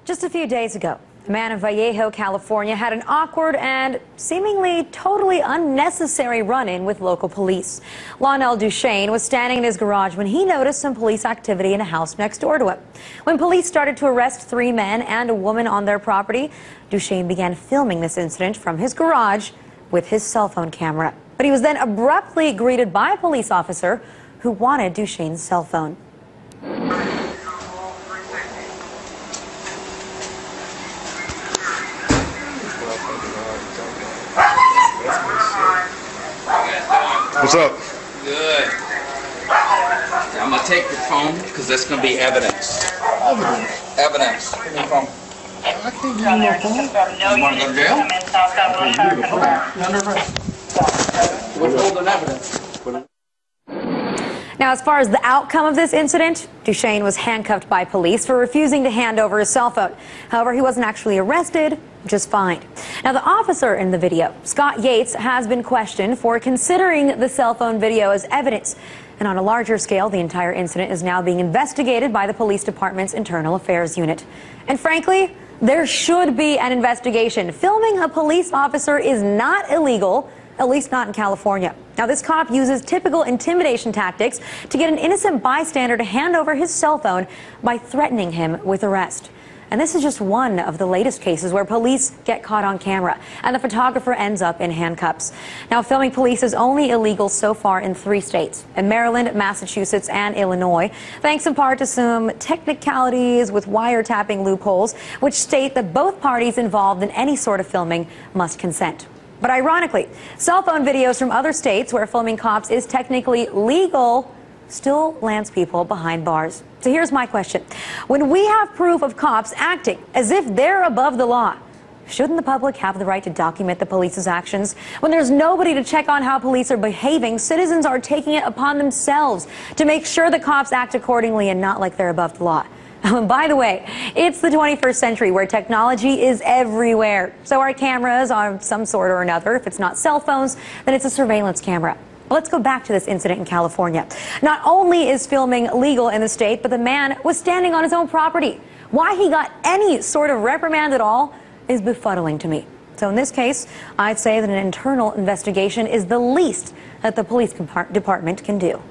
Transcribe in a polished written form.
Just a few days ago, a man in Vallejo, California had an awkward and seemingly totally unnecessary run-in with local police. Lonnel Duchine was standing in his garage when he noticed some police activity in a house next door to him. When police started to arrest 3 men and a woman on their property, Duchine began filming this incident from his garage with his cell phone camera. But he was then abruptly greeted by a police officer who wanted Duchine's cell phone. What's up? Good. I'm going to take your phone because that's going to be evidence. Evidence? Evidence. Give me your phone. I can't give you my phone. You want to go to jail? You're under arrest. Withholding evidence. Now, as far as the outcome of this incident, Duchine was handcuffed by police for refusing to hand over his cell phone. However, he wasn't actually arrested, just fined. Now, the officer in the video, Scott Yates, has been questioned for considering the cell phone video as evidence. And on a larger scale, the entire incident is now being investigated by the police department's internal affairs unit. And frankly, there should be an investigation. Filming a police officer is not illegal, at least not in California. Now, this cop uses typical intimidation tactics to get an innocent bystander to hand over his cell phone by threatening him with arrest. And this is just one of the latest cases where police get caught on camera and the photographer ends up in handcuffs. Now, filming police is only illegal so far in 3 states, in Maryland, Massachusetts, and Illinois, thanks in part to some technicalities with wiretapping loopholes, which state that both parties involved in any sort of filming must consent. But ironically, cell phone videos from other states where filming cops is technically legal still lands people behind bars. So here's my question. When we have proof of cops acting as if they're above the law, shouldn't the public have the right to document the police's actions? When there's nobody to check on how police are behaving, citizens are taking it upon themselves to make sure the cops act accordingly and not like they're above the law. By the way, it's the 21st century where technology is everywhere. So our cameras are some sort or another. If it's not cell phones, then it's a surveillance camera. Well, let's go back to this incident in California. Not only is filming legal in the state, but the man was standing on his own property. Why he got any sort of reprimand at all is befuddling to me. So in this case, I'd say that an internal investigation is the least that the police department can do.